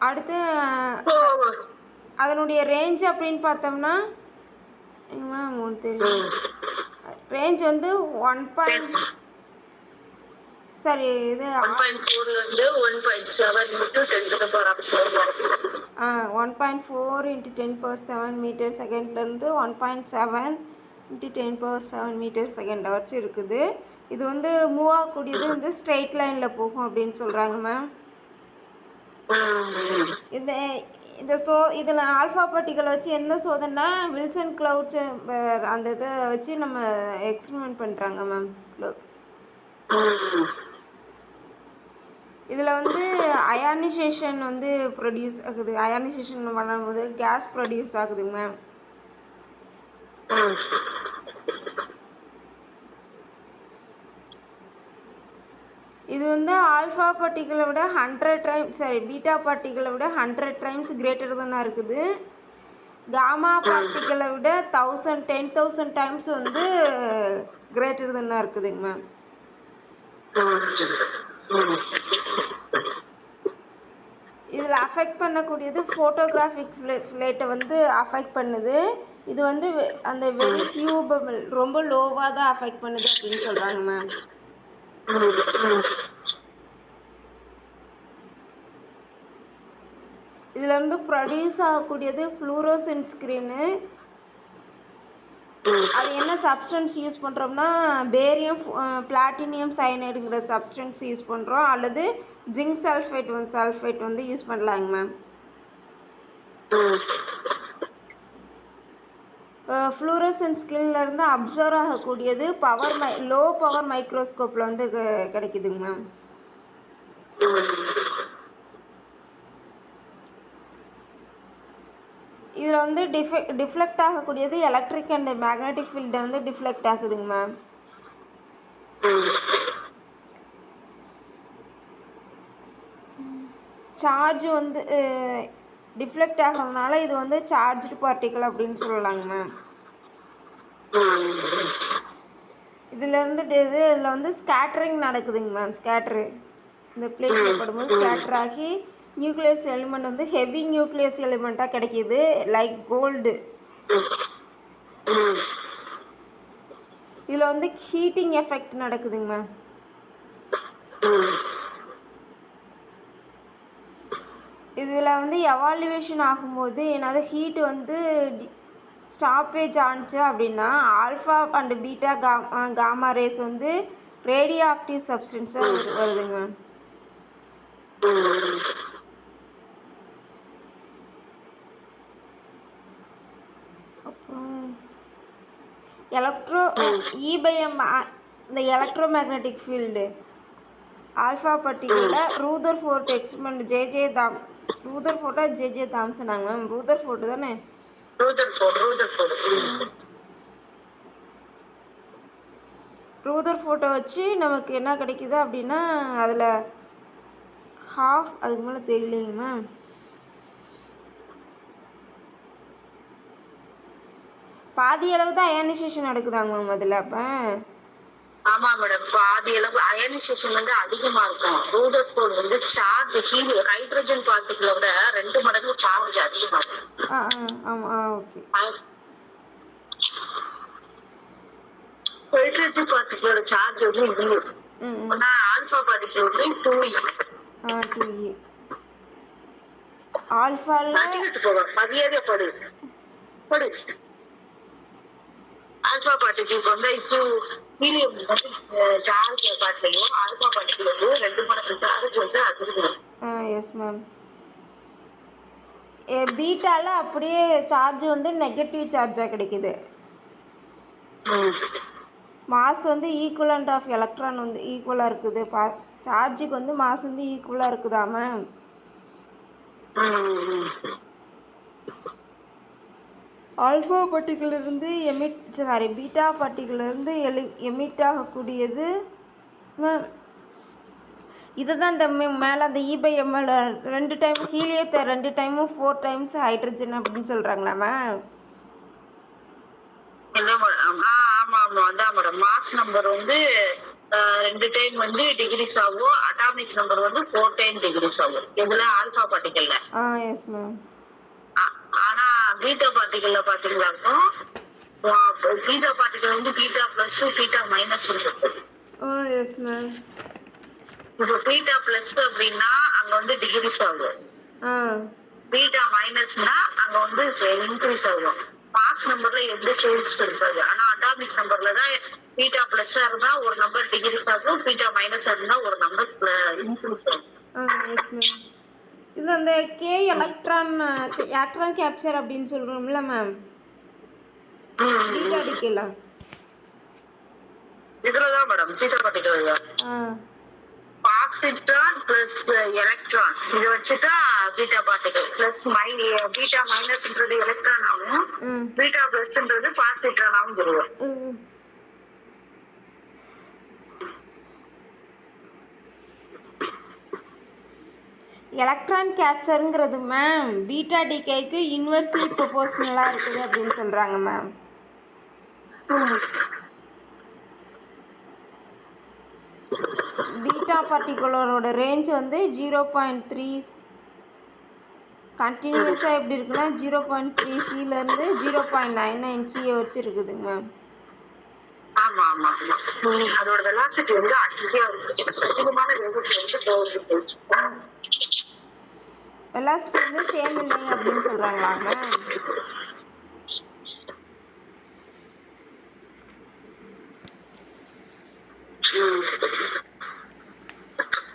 அடுத்து அதனுடைய ரேஞ்ச் அப்படின்னு பார்த்தோம்னா மேம் உங்களுக்கு தெரியும் ரேஞ்ச் வந்து 1. சாரி இது 1.4 × 10⁻⁷ மீட்டர் செகண்ட்லேருந்து 1.7 × 10⁻⁷ மீட்டர் செகண்ட் வச்சு இருக்குது. இது வந்து மூவ் ஆகக்கூடியது வந்து ஸ்ட்ரெயிட் லைனில் போகும் அப்படின்னு சொல்கிறாங்க மேம். இதில் ஆல்ஃபா பார்ட்டிகளை வச்சு என்ன சோதனைனா வில்சன் கிளவுட் அந்த இதை வச்சு நம்ம எக்ஸ்பெரிமெண்ட் பண்ணுறாங்க மேம். இதில் வந்து அயானைசேஷன் வந்து ப்ரொடியூஸ் ஆகுது. அயானைசேஷன் பண்ணும்போது கேஸ் ப்ரொடியூஸ் ஆகுது மேம். இது வந்து ஆல்ஃபா பார்ட்டிகளை விட 100 டைம்ஸ் பீட்டா பார்ட்டிகளை விட 100 டைம்ஸ் கிரேட்டர் தானாக இருக்குது. காமா பார்ட்டிகளை விட 10,000 டைம்ஸ் வந்து கிரேட்டர் தானாக இருக்குதுங்க மேம். இதில் அஃபெக்ட் பண்ணக்கூடியது ஃபோட்டோகிராஃபிக் ஃப்ளேட்டை வந்து அஃபெக்ட் பண்ணுது. இது வந்து அந்த வெரி ஃபியூபபிள் ரொம்ப லோவாக தான் அஃபெக்ட் பண்ணுது அப்படின்னு சொல்கிறாங்க மேம். இதில் வந்து ப்ரொடியூஸ் ஆகக்கூடியது ஃப்ளூரோசன்ட் ஸ்க்ரீனு. அது என்ன சப்ஸ்டன்ஸ் யூஸ் பண்ணுறோம்னா பேரியம் பிளாட்டினியம் சயனைடுங்கிற சப்ஸ்டன்ஸ் யூஸ் பண்ணுறோம், அல்லது ஜிங்க் சல்ஃபேட் வந்து யூஸ் பண்ணலாங்க மேம். ஃப்ளூரோசன்ட் ஸ்கிரீன்லேருந்து அப்சர்வ் ஆகக்கூடியது லோ பவர் மைக்ரோஸ்கோப்பில் வந்து கிடைக்குதுங்க மேம். இதில் வந்து டிஃப்ளெக்ட் ஆகக்கூடியது எலக்ட்ரிக் அண்ட் மேக்னெட்டிக் ஃபீல்டை வந்து டிஃப்ளெக்ட் ஆகுதுங்க மேம். சார்ஜ் வந்து டிஃப்ளெக்ட் ஆகிறதுனால இது வந்து சார்ஜ்டு பார்ட்டிக்கல் அப்படின்னு சொல்லலாங்க மேம். இதில் வந்து ஸ்கேட்டரிங் நடக்குதுங்க மேம். இந்த பிளேட்டில் படும்போது ஸ்கேட்டர் ஆகி நியூக்ளியஸ் எலிமெண்ட் வந்து ஹெவி நியூக்ளியஸ் எலிமெண்ட்டாக கிடைக்கிது, லைக் கோல்டு. இதில் வந்து ஹீட்டிங் எஃபெக்ட் நடக்குதுங்க மேம். இதில் வந்து எவாலுவேஷன் ஆகும்போது என்னது ஹீட் வந்து ஸ்டாப்பேஜ் ஆனிச்சு அப்படின்னா alpha and beta gamma rays வந்து ரேடியோ ஆக்டிவ் சப்ஸ்டன்ஸாக வருதுங்க மேம். அப்புறம் இந்த எலக்ட்ரோ மேக்னெட்டிக் ஃபீல்டு ஆல்ஃபா பார்ட்டிகளில் ரூதர்ஃபோர்ட் எக்ஸ்பெரிமெண்ட் ரூதர்ஃபோர்ட்டா ஜே தாம்சனாங்க மேம். ரூதர்ஃபோர்ட் தானே? ரூதர்ஃபோர்ட்டை வச்சு நமக்கு என்ன கிடைக்குது அப்படின்னா அதில் அதுக்கு மேலே தெரியலைங்க மேம். பாதி அளவு தான் அயானைசேஷன் நடக்குதாங்க மேம் அதில். அப்போ ஆமா மேடம், பாதி அளவு அயனைசேஷன் வந்து அதிகமா இருக்கும். ரூதர்ஃபோர்ட் வந்து சார்ஜ் ஹைட்ரஜன் பார்ட்டிகளை விட 2 மடங்கு சார்ஜ் அதிகமா இருக்கும். ஹைட்ரஜன் பார்ட்டிகளோட சார்ஜ் வந்து இது. ஆனா ஆல்பா பார்ட்டிகள் வந்து 2e. ஆல்பால மரியாதை படு ஆல்பா பார்ட்டிகளுக்கு வந்து ஹீலியம் வந்து சார்ஜ் பார்ட்டிலையும் ஆல்பா பார்ட்டிகள் வந்து 2 மடங்கு சார்ஜ் வந்து அதிகம். Yes ma'am. பீட்டால அப்படியே சார்ஜ் வந்து நெகட்டிவ் சார்ஜாக கிடைக்குது. மாஸ் வந்து ஈக்குவலண்ட் ஆஃப் எலக்ட்ரான் வந்து ஈக்குவலாக இருக்குது. சார்ஜுக்கு வந்து மாஸ் வந்து ஈக்குவலாக இருக்குதா மேம்? ஆல்ஃபா பார்ட்டிகிளிருந்து பீட்டா பார்ட்டிகிளிருந்து எமிட் ஆகக்கூடியது இதுதான் இந்த மேலே அந்த E/ml 2 டைம் ஹீலியத்தை 2 டைமும் 4 டைம்ஸ் ஹைட்ரஜன் அப்படின்னு சொல்கிறாங்களா மேம்? ஆமா அதான் மேடம். மாஸ் நம்பர் வந்து 2 டைம் வந்து டிகிரிஸ் ஆகும். அட்டாமிக் நம்பர் வந்து 4 டைம் டிகிரிஸ் ஆகும். இதுல ஆல்பா பார்ட்டிகல்ல. Yes ma'am. ஆனா பீட்டா பார்ட்டிகல்ல பாத்தீங்கன்னாக்கும் பீட்டா பார்ட்டிகல் வந்து பீட்டா பிளஸ் பீட்டா மைனஸ் இருக்கு. Yes ma'am. இப்போ பீட்டா பிளஸ் அப்படின்னா அங்க வந்து டிகிரிஸ் ஆகும். பீட்டா மைனஸ்னா அங்க வந்து இன்க்ரீஸ் ஆகும். மாஸ் நம்பர்ல எந்த சேஞ்ச் இருக்காது. ஆனா அட்டாமிக் நம்பர்ல தான் பீட்டா பிளஸ் இருந்தா ஒரு நம்பர் டிகிரிஸ் ஆகும், பீட்டா மைனஸ் இருந்தா ஒரு நம்பர் இன்க்ரீஸ் ஆகும். Yes ma'am. இது அந்த கே எலக்ட்ரான் கேப்சர் அப்படின்னு சொல்றோம்ல மேம், பீட்டா டிகேல இதுலதான் madam beta particle positron plus electron இதை வச்சுட்டா பீட்டா பார்ட்டிகல் பிளஸ் பீட்டா மைனஸ்ன்றது எலக்ட்ரான் ஆகும், பீட்டா பிளஸ்ன்றது பாசிட்ரான் ஆகும் சொல்லுவோம். எலக்ட்ரான் கேப்சருங்கிறது மேம் பீட்டா டிகேக்கு இன்வெர்ஸ்லி ப்ரொபோர்ஷனலாக இருக்குது அப்படின்னு சொல்கிறாங்க மேம். பீட்டா பார்ட்டிகுலரோட ரேஞ்ச் வந்து 0.3 கண்டினியூஸாக எப்படி இருக்குன்னா 0.3 சிலேருந்து 0.99 சியை வச்சு இருக்குதுங்க மேம். ஆமா ஆமா அதோட வெலாசிட்டி வந்து அதிகமா இருக்கு. அதிகமான வேகத்துல வந்து போகுது. வெலாசிட்டி வந்து சேம் இல்லை அப்படின்னு சொல்றாங்களா மேம்?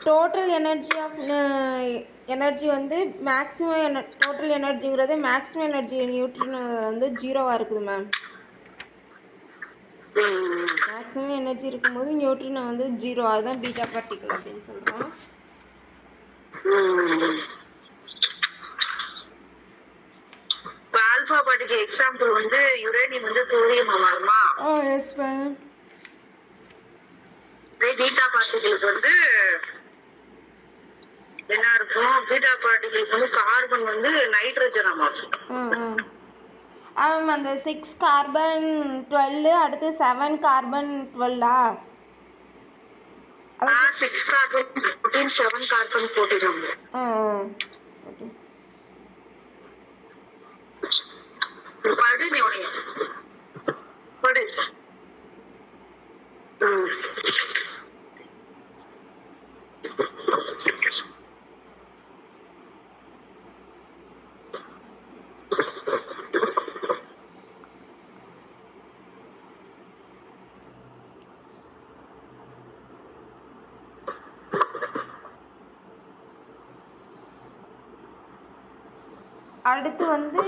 டோட்டல் எனர்ஜி வந்து மேக்ஸிமம் டோட்டல் எனர்ஜிங்கிறது மேக்ஸிமம் எனர்ஜி நியூட்ரன் வந்து 0வாக இருக்குது மேம். மேக்ஸிமம் எனர்ஜி இருக்கும்போது நியூட்ரினோ வந்து 0, அதுதான் பீட்டா பார்ட்டிகல் அப்படின்னு சொல்கிறோம். ஆல்பா பார்ட்டிகல் எக்ஸாம்பிள் வந்து யுரேனியம் வந்து சோடியம் மாறுமா? Yes ma'am. பீட்டா பார்ட்டிகலுக்கு வந்து என்ன இருக்கும்? பீட்டா பார்ட்டிகலுக்கு வந்து கார்பன் வந்து நைட்ரஜனா மாறும். அந்த 6 கார்பன் 12 அடுத்து 7 கார்பன் 12ஆ? 6 carbon 14 7 carbon 14. படு நீ படு. அடுத்து வந்து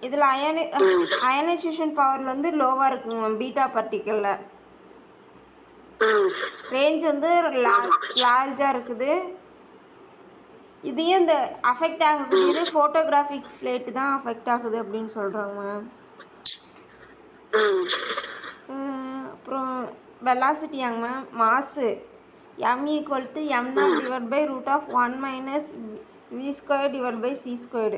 இதில் அயனைசேஷன் பவரில் வந்து லோவாக இருக்குங்க பீட்டா பார்ட்டிக்கலில். ரேஞ்ச் வந்து லார்ஜாக இருக்குது. இதையும் இந்த அஃபெக்ட் ஆகக்கூடியது ஃபோட்டோகிராஃபிக் பிளேட்டு தான் அஃபெக்ட் ஆகுது அப்படின்னு சொல்கிறாங்க மேம். அப்புறம் வெலாசிட்டியாங்க மேம், மாசு m=m0/√1 - v²/c².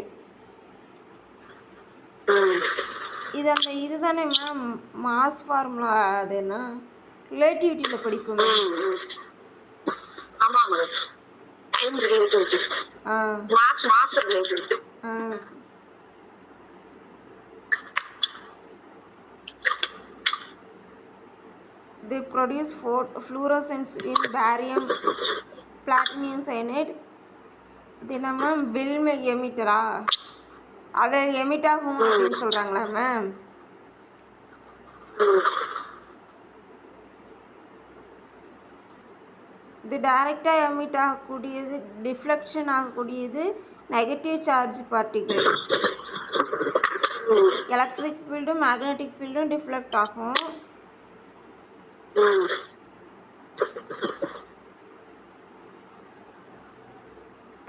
இது அந்த இதுதானே மேம் மாஸ் ஃபார்முலா, அது என்ன ரிலேட்டிவிட்டியில் படிப்போம். ஆமா ma'am, time relativity. Mass relativity. They produce fluorescence in barium platinum cyanide. இது நம்ம பில்ம் எமிட்டரா, அதை எமிட் ஆகும் அப்படின்னு சொல்கிறாங்களா மேம்? இது டைரெக்டாக எமிட் ஆகக்கூடியது, டிஃப்ளெக்ஷன் ஆகக்கூடியது நெகட்டிவ் சார்ஜ் பார்ட்டிகிள். எலக்ட்ரிக் ஃபீல்டும் மேக்னெட்டிக் ஃபீல்டும் டிஃப்ளெக்ட் ஆகும்.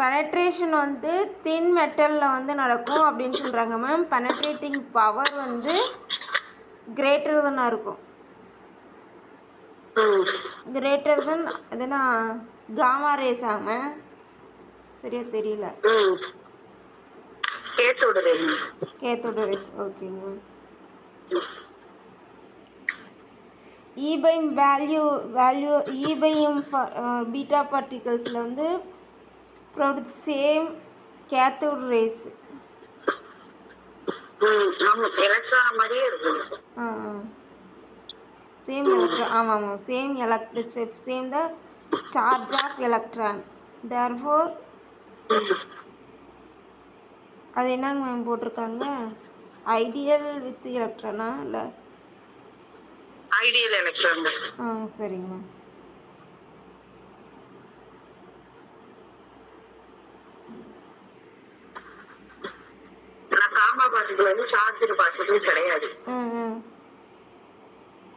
பெனட்ரேஷன் வந்து தின் மெட்டலில் வந்து நடக்கும் அப்படின்னு சொல்கிறாங்க மேம். பெனட்ரேட்டிங் பவர் வந்து கிரேட்டர் தானாக இருக்கும். கிரேட்டர் தென் எதுனா காமா ரேஸ் ஆக சரியா தெரியல. Cathode rays. ஓகேங்க ma'am. E by m value e by m beta பார்ட்டிகல்ஸில் வந்து ப்ரொடியூஸ் சேம் கேத்தோட் ரேஸ். ஆமா எலக்ட்ரான் மாதிரியே இருக்கும். Same electron. ஆமாம் same the charge of electron. Therefore அது என்னங்க மேம் போட்டிருக்காங்க? ஐடியல் வித் எலக்ட்ரானா இல்லை? Ideal electron. சரிங்க மேம். காமா பார்ட்டிகல் வந்து சார்ஜ் பார்ட்டிகல் கிடையாது.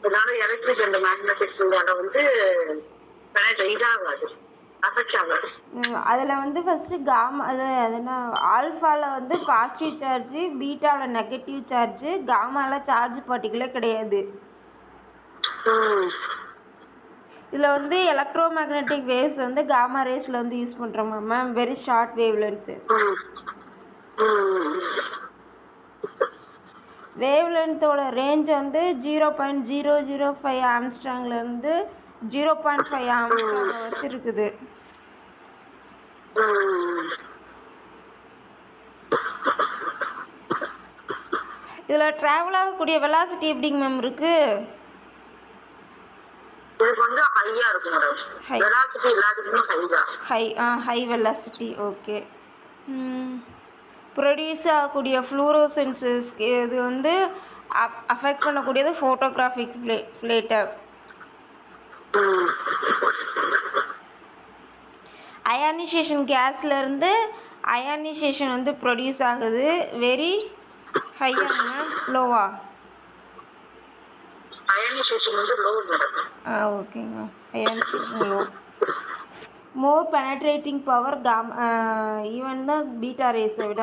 அதனால எலக்ட்ரிக் அண்ட் மேக்னெட்டிக் ஃபீல்டால வந்து இதாகாது, அஃபெக்ட் ஆகாது. அதில் வந்து ஃபஸ்ட்டு காமா அதுனா ஆல்ஃபாவில் வந்து பாசிட்டிவ் சார்ஜு, பீட்டாவில் நெகட்டிவ் சார்ஜு, காமாவில் சார்ஜ் பார்ட்டிகளே கிடையாது. இதில் வந்து எலக்ட்ரோ மேக்னெட்டிக் வேவ்ஸ் வந்து காமா ரேஸில் வந்து யூஸ் பண்ணுறோமா ma'am? Very short wavelength. வேவ் லென்த்தோட ரேஞ்ச் வந்து 0.005 ஆம்ஸ்ட்ராங்லேருந்து 0.5 ஆம்ஸ்ட்ராங் வச்சு இருக்குது. இதில் ட்ராவல் ஆகக்கூடிய வெலாசிட்டி எப்படிங்க மேம் இருக்கு? High velocity. ஓகே. ப்ரொடியூஸ் ஆகக்கூடிய ஃப்ளூரோசென்சஸ் இது வந்து அஃபெக்ட் பண்ணக்கூடியது ஃபோட்டோகிராஃபிக் ஃப்ளேட்டர். அயானைசேஷன் கேஸ்லேருந்து அயானைசேஷன் வந்து ப்ரொடியூஸ் ஆகுது. வெரி ஹையாங்க மேம், லோவா? அயானைசேஷன் வந்து லோ மேடம். ஓகேங்க. Ionisation low. மோர் பெனட்ரேட்டிங் பவர் ஈவன் தான் பீட்டா ரேஸை விட.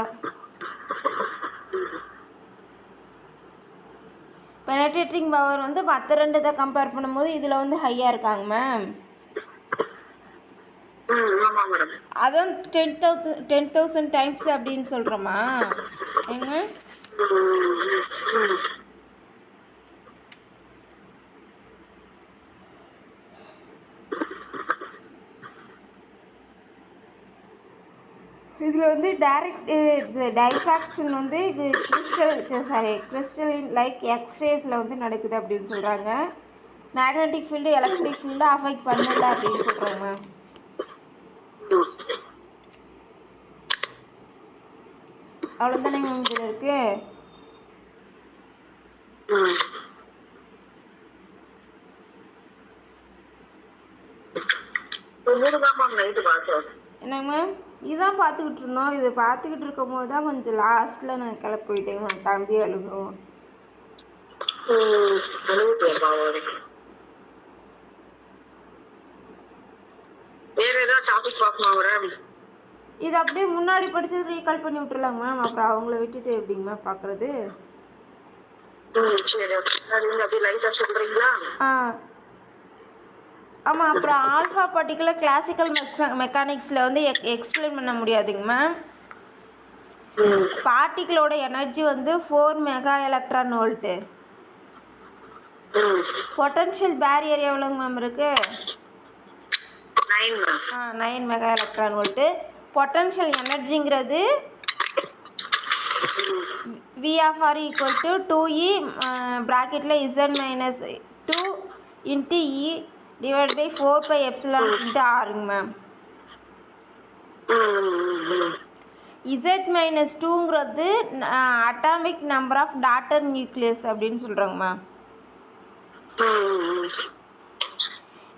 பெனட்ரேட்டிங் பவர் வந்து மற்ற ரெண்டு இதை கம்பேர் பண்ணும்போது இதில் வந்து ஹையாக இருக்காங்க மேம். அதான் 10,000 டைம்ஸ் அப்படின்னு சொல்கிறோமா ஏங்க? இதில் வந்து டைஃப்ராக்ஷன் வந்து இது கிறிஸ்டலின் லைக் எக்ஸ்ரேஸில் வந்து நடக்குது அப்படின்னு சொல்கிறாங்க. Magnetic field electric field affect பண்ணல அப்படின்னு சொல்கிறாங்க. அவ்வளோதானே மேம் இதில் இருக்கு. என்னங்க மேம்? இதுதான் பார்த்துக்கிட்டு இருந்தோம். இது பார்த்துக்கிட்டு இருக்கும் போது தான் கொஞ்சம் லாஸ்ட்டில் நான் கிளப்பி போயிட்டேங்க மேம். தம்பி அழுகும். இது அப்படியே முன்னாடி படிச்சது ரீகால் பண்ணி விட்டுருலாங்க மேம். அப்புறம் அவங்கள விட்டுட்டு எப்படிங்க மேம் பார்க்குறது? ஆமாம். அப்புறம் ஆல்ஃபா பார்ட்டிகுலர் கிளாசிக்கல் மெக்கானிக்ஸில் வந்து எக்ஸ்பிளைன் பண்ண முடியாதுங்க மேம். பார்ட்டிகளோட எனர்ஜி வந்து 4 mega electron volt. Potential barrier எவ்வளோங்க மேம் இருக்கு? 9 மெகா எலக்ட்ரான் வோல்ட்டு. பொட்டன்ஷியல் எனர்ஜிங்கிறது V of R equal to 2E ப்ராக்கெட்டில் Z-2 into E divided by 4 pi epsilon into Rங்க மேம். Z-2ங்கிறது atomic number of daughter nucleus அப்படின்னு சொல்கிறாங்க ma'am.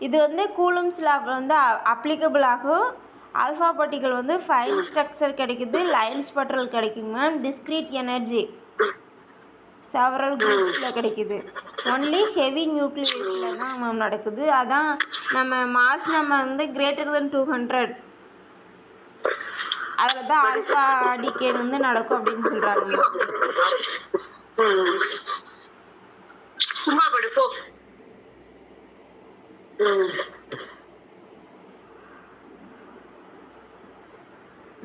இது வந்து கூலம்ஸ் லா வந்து அப்ளிகபிள் ஆகும். ஆல்ஃபா பார்ட்டிகல் வந்து ஃபைன் ஸ்ட்ரக்சர் கிடைக்குது, லைன் ஸ்பெக்ட்ரல் கிடைக்குங்க மேம். டிஸ்க்ரீட் எனர்ஜி செவரல் குரூப்ஸில் கிடைக்குது. ஒன்லி ஹெவி நியூக்ளியஸில் தான் மேம் நடக்குது. அதான் நம்ம மாஸ் நம்ம வந்து கிரேட்டர் தென் 200 அதில் தான் ஆல்ஃபா டிகேன் வந்து நடக்கும் அப்படின்னு சொல்கிறாங்க.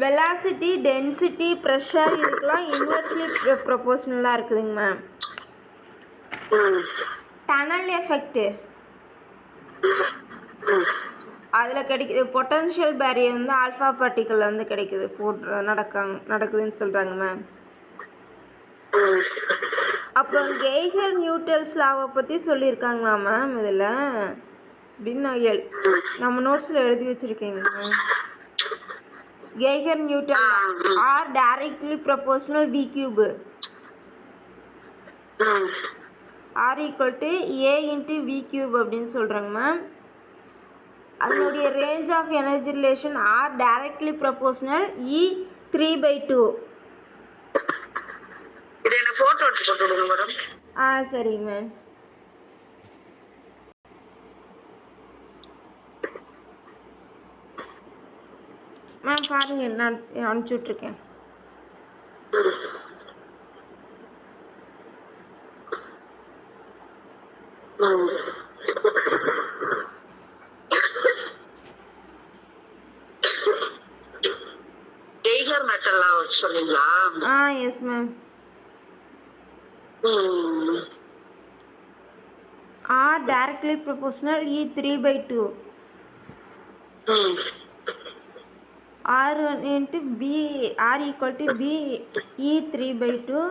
வெலாசிட்டி, டென்சிட்டி, ப்ரெஷர் இதுக்கெல்லாம் இன்வெர்ஸ்லி ப்ரொபோர்ஷனலாக இருக்குதுங்க மேம். டனல் எஃபெக்ட்டு அதில் கிடைக்குது. பொட்டன்ஷியல் பேரியர் வந்து ஆல்ஃபா பார்ட்டிக்கல் வந்து கிடைக்குது நடக்குதுன்னு சொல்கிறாங்க மேம். அப்புறம் கெய்கர் நியூட்டன்ஸ் லாவை பற்றி சொல்லியிருக்காங்களா மேம் இதில் அப்படின்னு நான் நம்ம நோட்ஸில் எழுதி வச்சுருக்கேங்க ma'am. Geiger Nuttall are directly proportional v cube are equal to A into V cube அப்படின்னு சொல்கிறாங்க மேம். அதனுடைய range of energy relation are directly proportional E 3/2. இது என்ன போட்டோ எடுத்து போட்டுடுங்க மேடம். சரிங்க மேம். மேம் பாருங்க நான் அனுப்பிச்சி விட்ருக்கேன். கெய்கர் மெட்டல்லாம் சொன்னீங்களா? Yes ma'am. R directly proportional E 3/2. R into B, R equal to B E 3/2.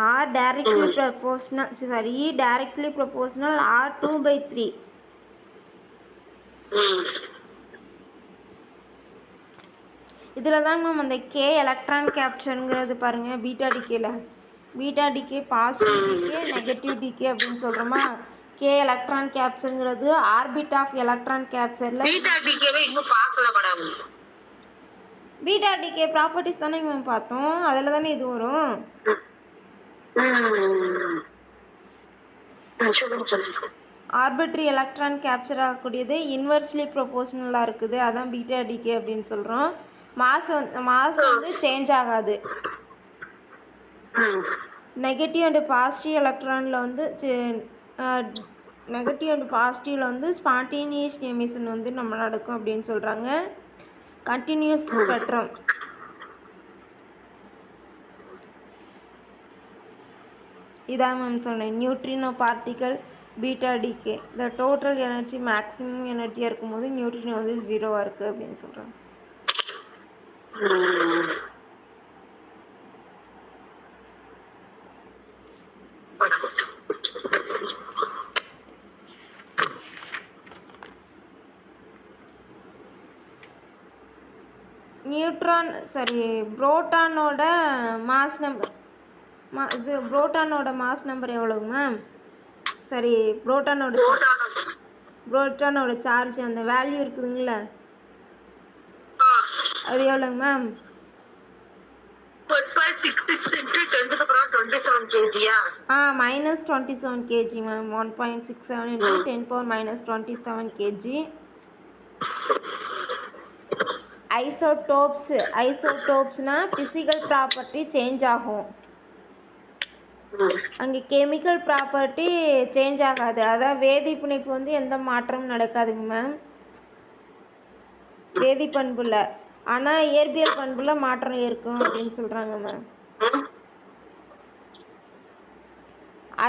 R directly proportional, sorry, E directly proportional R 2/3. இதில் தாங்க மேம் அந்த K எலக்ட்ரான் கேப்சருங்கிறது பாருங்கள் பீட்டா டிகேல. Beta decay positive decay negative decay அப்படின்னு சொல்கிறோமா. K electron கேப்சருங்கிறது orbit of electron கேப்சரில் பீட்டா டிகேவே இன்னும் பார்க்கல மேடம். பீட்டா டிகே ப்ராப்பர்ட்டிஸ் தானே மேம் பார்த்தோம், அதில் தானே இது வரும். ஆர்பிட்ரி எலக்ட்ரான் கேப்சர் ஆகக்கூடியது இன்வெர்ஸ்லி ப்ரொபோர்ஷனலாக இருக்குது, அதான் பீட்டா டிகே அப்படின்னு சொல்கிறோம். மாஸ் வந்து சேஞ்ச் ஆகாது. நெகட்டிவ் அண்ட் பாசிட்டிவ் எலக்ட்ரானில் வந்து நெகட்டிவ் அண்ட் பாசிட்டிவில் வந்து ஸ்பான்டேனியஸ் எமிஷன் வந்து நம்ம நடக்கும் அப்படின்னு சொல்கிறாங்க. கண்டினியூஸ் ஸ்பெக்ட்ரம் இதான் மேம் சொன்னேன். Neutrino particle beta decay the total energy maximum எனர்ஜியாக இருக்கும்போது நியூட்ரினோ வந்து 0வாக இருக்குது அப்படின்னு சொல்கிறாங்க. புரோட்டானோட மாஸ் நம்பர் புரோட்டானோட மாஸ் நம்பர் எவ்வளோங்க மேம்? சரி, புரோட்டானோட சார்ஜ் அந்த வேல்யூ இருக்குதுங்களா, அது எவ்வளோங்க மேம்? -27 kg ma'am. 1.67 × 10⁻⁻27 kg. ஐசோடோப்ஸ்னா பிசிக்கல் ப்ராப்பர்ட்டி சேஞ்ச் ஆகும், அங்கே கெமிக்கல் ப்ராப்பர்ட்டி சேஞ்ச் ஆகாது. அதான் வேதி பிணைப்பு வந்து எந்த மாற்றமும் நடக்காதுங்க மேம் வேதி பண்புல. ஆனால் இயற்பியல் பண்புல மாற்றம் இருக்கும் அப்படின்னு சொல்கிறாங்க மேம்.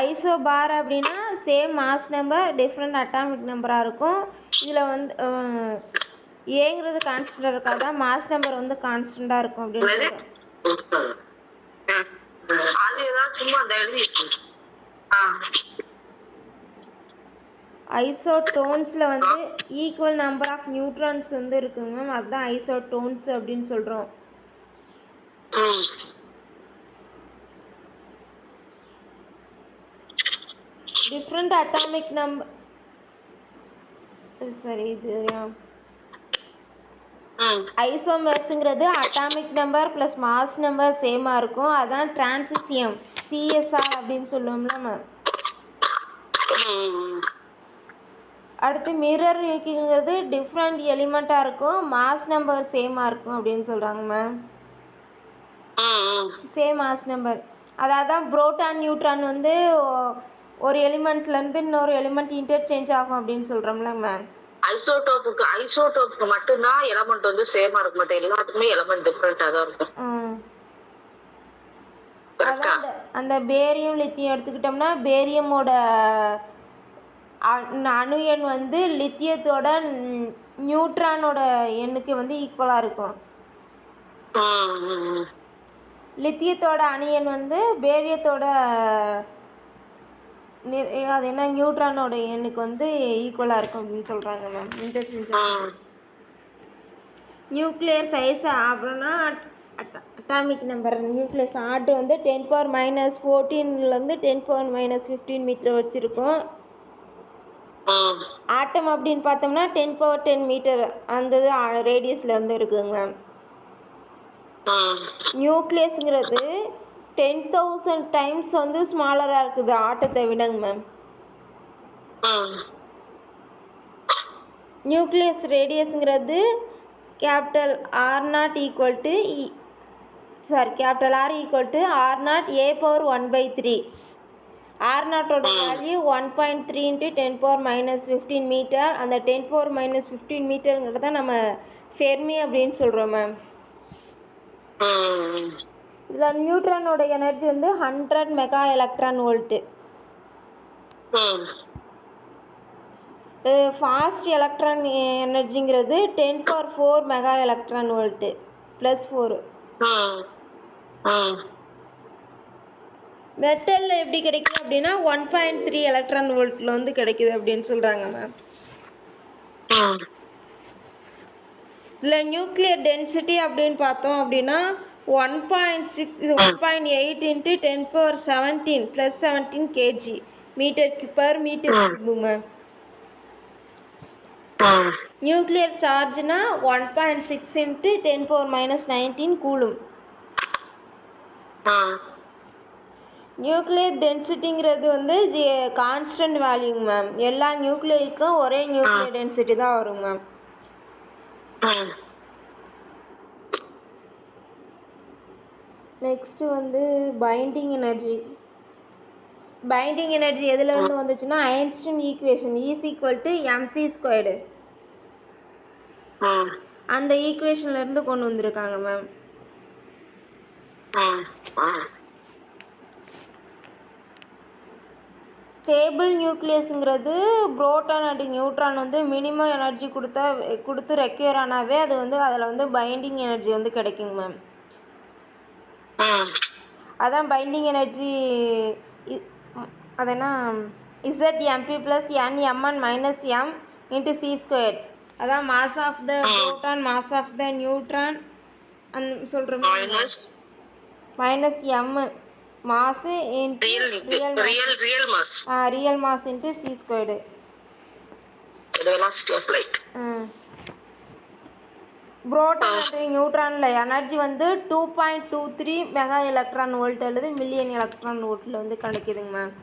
ஐசோபார் அப்படின்னா same mass number different atomic நம்பராக இருக்கும். இதில் வந்து ஏங்கிறது கான்ஸ்டண்டாக இருக்காது, மாஸ் நம்பர் வந்து கான்ஸ்டண்டாக இருக்கும் அப்படின்னு சொல்கிறாங்க. ஐசோடோன்ஸில் வந்து ஈக்குவல் நம்பர் ஆஃப் நியூட்ரான்ஸ் வந்து இருக்குங்க மேம், அதுதான் ஐசோடோன்ஸ் அப்படின்னு சொல்கிறோம். டிஃப்ரெண்ட் அட்டாமிக் நம்பர் சரி இது ஐசோமர்ஸுங்கிறது atomic number plus mass number சேமாக இருக்கும், அதான் டிரான்சிசியம் CSR அப்படின்னு சொல்லுவோம்ல மேம். அடுத்து மிரர் மேக்கிங்கிறது டிஃப்ரெண்ட் எலிமெண்ட்டாக இருக்கும், மாஸ் நம்பர் சேமாக இருக்கும் அப்படின்னு சொல்கிறாங்க மேம். சேம் மாஸ் நம்பர், அதான் புரோட்டான் நியூட்ரான் வந்து ஒரு எலிமெண்ட்லேருந்து இன்னொரு எலிமெண்ட் இன்டர்சேஞ்ச் ஆகும் அப்படின்னு சொல்கிறோம்ல மேம். ஐசோடோப்புக்கு மட்டும்தான் எலிமெண்ட் வந்து சேமா இருக்க மாட்டேன், எல்லாத்துக்குமே எலிமெண்ட் டிஃபரெண்டா தான் இருக்கும். அதான் அந்த பேரியம் லித்தியம் எடுத்துக்கிட்டோம்னா பேரியமோட அணு எண் வந்து லித்தியத்தோட நியூட்ரானோட எண்ணுக்கு வந்து ஈக்குவலாக இருக்கும். லித்தியத்தோட அணு எண் வந்து பேரியத்தோட அது என்ன நியூட்ரானோட எண்ணுக்கு வந்து ஈக்குவலாக இருக்கும் அப்படின்னு சொல்கிறாங்க மேம். இன்டர்சேஞ்ச் நியூக்ளியர் சைஸ் அப்படின்னா அட்டாமிக் நம்பர் நியூக்ளியஸ் ஆர்டர் வந்து 10⁻⁻14லேருந்து 10⁻⁻15 மீட்டர் வச்சுருக்கோம். ஆட்டம் அப்படின்னு பார்த்தோம்னா 10⁻10 மீட்டர் அந்த ரேடியஸில் வந்து இருக்குங்க மேம். நியூக்ளியஸுங்கிறது 10,000 டைம்ஸ் வந்து ஸ்மாலராக இருக்குது ஆட்டத்தை விடங்க மேம். நியூக்ளியஸ் ரேடியஸுங்கிறது capital R0 equal to capital R equal to R0 A⁻1/3. R0ஓட வேல்யூ 1.3 × 10⁻−15 மீட்டர். அந்த 10⁻−15 மீட்டருங்கிறது தான் நம்ம ஃபெர்மி அப்படின்னு சொல்கிறோம் மேம். இதில் நியூட்ரானோட எனர்ஜி வந்து 100 mega electron volt. Fast electron எனர்ஜிங்கிறது 10⁴ மெகா எலக்ட்ரான் வோல்ட்டு +4. மெட்டலில் எப்படி கிடைக்குது அப்படின்னா 1.3 எலக்ட்ரான் வோல்ட்டில் வந்து கிடைக்குது அப்படின்னு சொல்கிறாங்க மேம். இதில் நியூக்ளியர் டென்சிட்டி அப்படின்னு பார்த்தோம் அப்படின்னா 1.8 × 10⁻17 +17 kg மீட்டர் மேம். நியூக்ளியர் சார்ஜ்னா 1.6 × 10⁻−19 கூலும். நியூக்ளியர் டென்சிட்டிங்கிறது வந்து கான்ஸ்டன்ட் வேல்யூங்க மேம். எல்லா நியூக்ளியருக்கும் ஒரே நியூக்ளியர் டென்சிட்டி தான் வரும் மேம். நெக்ஸ்ட்டு வந்து பைண்டிங் எனர்ஜி. பைண்டிங் எனர்ஜி எதுலேருந்து வந்துச்சுன்னா ஐன்ஸ்டீன் ஈக்குவேஷன் E = mc². அந்த ஈக்குவேஷன்லேருந்து கொண்டு வந்திருக்காங்க மேம். ஸ்டேபிள் நியூக்ளியஸுங்கிறது புரோட்டான் அண்ட் நியூட்ரான் வந்து மினிமம் எனர்ஜி கொடுத்து ரெக்யூர் ஆனாவே அது வந்து அதில் வந்து பைண்டிங் எனர்ஜி வந்து கிடைக்குங்க மேம். அதான் பைண்டிங் எனர்ஜி அது என்ன ZmP + Nmn - m × c². அதான் mass of the proton mass of the neutron அந்த சொல்கிற -m mass into real mass into c². Proton மற்றும் நியூட்ரானில் எனர்ஜி வந்து 2.23 மெகா எலக்ட்ரான் வோல்ட் அல்லது மில்லியன் எலக்ட்ரான் வோல்ட்டில் வந்து கிடைக்குதுங்க மேம்.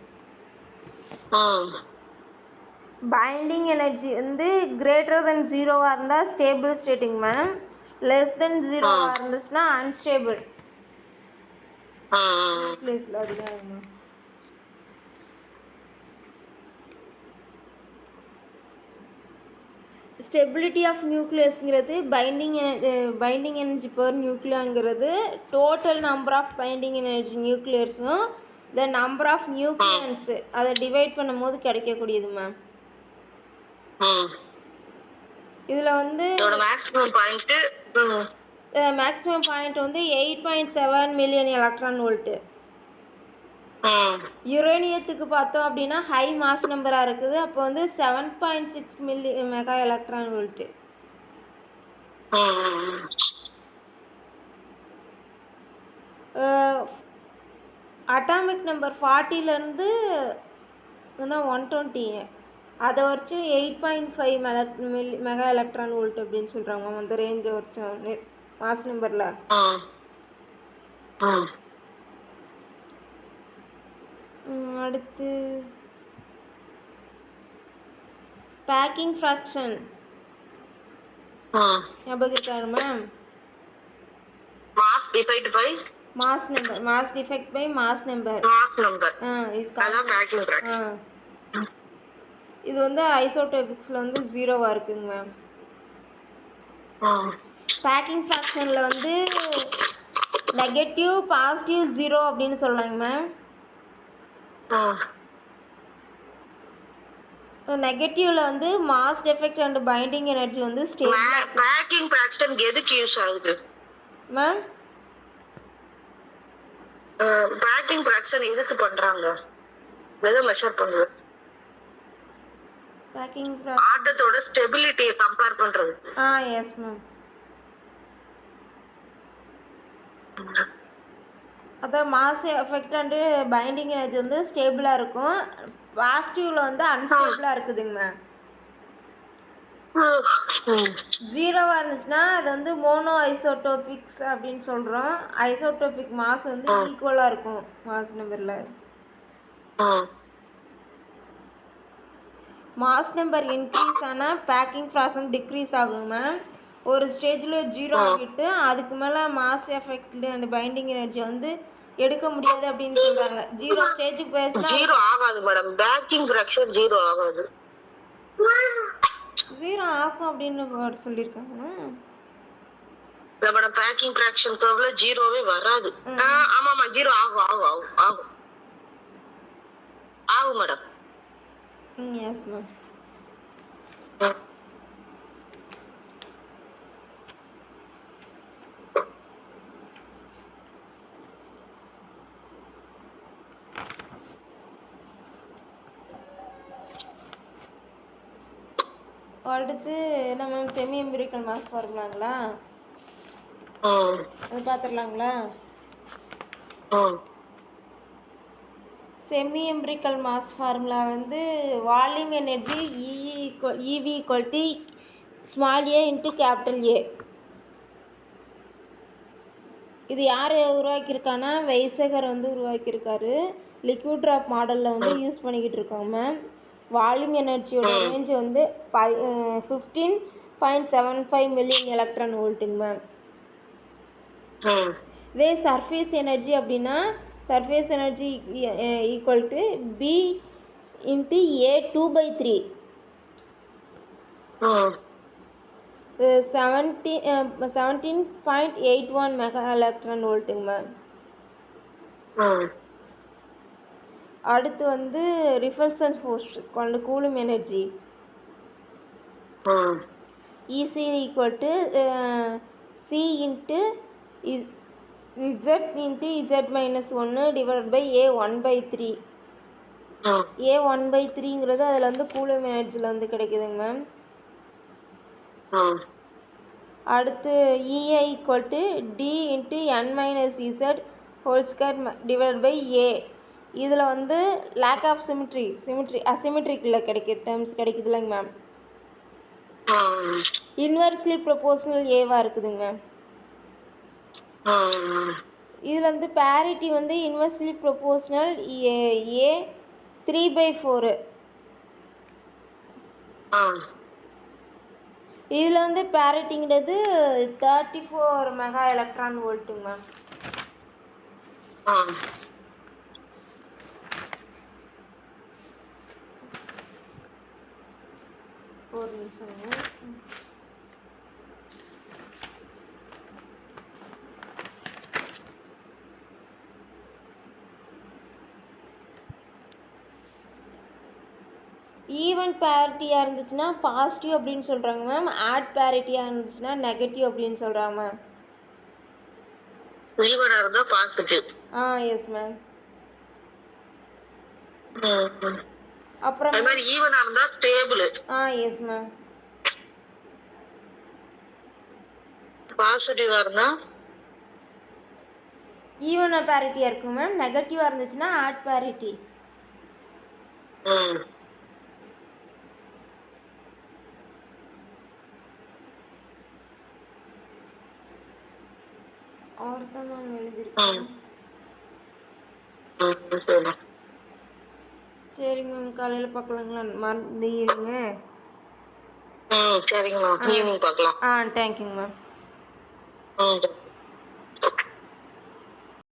பைண்டிங் எனர்ஜி வந்து >0 இருந்தால் ஸ்டேபிள் ஸ்டேட்டுங்க மேம். <0 இருந்துச்சுன்னா அன்ஸ்டேபிள் பிளேஸில் அதுதான் மேம். ஸ்டெபிலிட்டி ஆஃப் நியூக்ளியஸ்ங்கிறது பைண்டிங் எனர்ஜி பெர் நியூக்ளியாங்கிறது total number of binding energy நியூக்ளியர்ஸும் த நம்பர் ஆஃப் நியூக்ளியன்ஸு அதை டிவைட் பண்ணும்போது கிடைக்கக்கூடியது மேம். இதில் வந்து மேக்ஸிமம் பாயிண்ட் வந்து 8.7 மில்லியன் எலக்ட்ரான் வோல்ட்டு. யுரேனியத்துக்கு பார்த்தோம் அப்படின்னா ஹை மாஸ் நம்பராக இருக்குது. அப்போ வந்து 7.6 mega electron volt. Atomic number 40லேருந்து 120 அதை வச்சு 8.5 மெகா எலக்ட்ரான் வோல்ட் அப்படின்னு சொல்கிறாங்க. அந்த ரேஞ்சை வச்சோம் மாஸ் நம்பரில். அடுத்து பேக்கிங் ஃப்ராக்ஷன் ஞாபகம் இருக்காரு ma'am? Mass defect by mass number இது வந்து ஐசோடோபிக்ஸில் வந்து 0 இருக்குங்க மேம். பேக்கிங் ஃப்ராக்ஷனில் வந்து நெகட்டிவ் பாசிட்டிவ் 0 அப்படின்னு சொல்லலாங்க மேம். நெகட்டிவ்ல வந்து mass effect and binding energy வந்து ஸ்டேபிளா இருக்கு பேக்கிங் ஃபிராக்ஷன் எதுக்கு யூஸ் ஆகுது மேம். பேக்கிங் ஃபிராக்ஷன் எதுக்கு பண்றாங்க எதை மெஷர் பண்ணுது பேக்கிங் ஆட்டத்தோட ஸ்டெபிலிட்டியை கம்பேர் பண்றது எஸ் மேம். அதான் mass effect and binding energy வந்து ஸ்டேபிளாக இருக்கும். பாசிட்டிவில் வந்து அன்ஸ்டேபிளாக இருக்குதுங்க மேம். ஜீரோவாக இருந்துச்சுன்னா அது வந்து மோனோ ஐசோடோபிக்ஸ் அப்படின்னு சொல்கிறோம். ஐசோடோபிக் மாஸ் வந்து ஈக்குவலாக இருக்கும் மாஸ் நம்பரில். மாஸ் நம்பர் இன்க்ரீஸ் ஆனால் பேக்கிங் ஃப்ராக்ஷன் டிக்ரீஸ் ஆகுங்க மேம். ஒரு ஸ்டேஜில் 0 ஆகிட்டு அதுக்கு மேலே mass effect and binding energy வந்து எடுக்க முடியாது அப்படின்னு சொல்கிறாங்க. 0 ஸ்டேஜுக்கு போயிடுச்சுன்னா 0 ஆகாது மேடம். பேக்கிங் ஃப்ராக்ஷன் 0 ஆகாது. 0 ஆகும் அப்படின்னு சொல்லியிருக்காங்க மேடம். பேக்கிங் ஃப்ராக்ஷன் கர்வ்ல 0வே வராது. ஆமாமா 0 ஆகும் ஆகும் ஆகும் ஆகும் மேடம். Yes ma'am. அடுத்து நம்ம செமி எம்பிரிக்கல் மாஸ் ஃபார்முலாங்களா அது பார்த்துடலாங்களா? செமி எம்பிரிக்கல் மாஸ் ஃபார்முலா வந்து volume energy E V equal to small A into capital A. இது யார் உருவாக்கியிருக்கான்னா வைசகர் வந்து உருவாக்கியிருக்காரு. லிக்விட் ட்ராப் மாடலில் வந்து யூஸ் பண்ணிக்கிட்டு இருக்கோம் மேம். வால்யூம் எனர்ஜியோட ரேஞ்ச் வந்து 15.75 மில்லியன் எலக்ட்ரான் வோல்ட்டுங்க மேம். இதே சர்ஃபேஸ் எனர்ஜி அப்படின்னா surface energy equal to B into A 2/3 17.81 mega electron வோல்ட்டுங்க மேம். அடுத்து வந்து ரிஃபல்சன் ஃபோர்ஸ் கொண்ட coulomb energy E C equal to C into Z into Z -1 divide by A 1/3. A 1/3ங்கிறது அதில் வந்து கூலும் எனர்ஜியில் வந்து கிடைக்குதுங்க மேம். அடுத்து E A equal to D into n-z whole square divide by A. இதில் வந்து லேக் ஆஃப் அசிமெட்ரிக்கில் கிடைக்கிற டேர்ம்ஸ் கிடைக்குது இல்லைங்க மேம். இன்வெர்ஸ்லி ப்ரொபோர்ஷனல் ஏவாக இருக்குதுங்க மேம். இதில் வந்து பேரிட்டி வந்து இன்வெர்ஸ்லி ப்ரொபோர்ஷனல் ஏ 3/4. இதில் வந்து பேரிட்டிங்கிறது 34 மெகா எலக்ட்ரான் வோல்ட்டுங்க மேம். ஒரு நிமிஷங்க. ஈவன் பேரிட்டியாக இருந்துச்சுன்னா பாசிட்டிவ் அப்படின்னு சொல்கிறாங்க மேம். ஆட் பேரிட்டியாக இருந்துச்சுன்னா நெகட்டிவ் அப்படின்னு சொல்கிறாங்க மேம். ஈவனா இருந்தா பாசிட்டிவ். Yes ma'am. அப்புறம் அது மாதிரி ஈவனா இருந்தா ஸ்டேபிள். Yes ma'am. பாசிட்டிவா இருந்தா ஈவனா பேரிட்டியாக இருக்கும் மேம். நெகட்டிவாக இருந்துச்சுன்னா ஆட் பேரிட்டி. அவர்தான் மேம் எழுதியிருக்கேன். சரிங்க மேம். காலையில் பார்க்கலாங்களா? மறந்து இருங்க. சரிங்க மேம். ஈவினிங் பார்க்கலாம். தேங்க்யூங்க மேம்.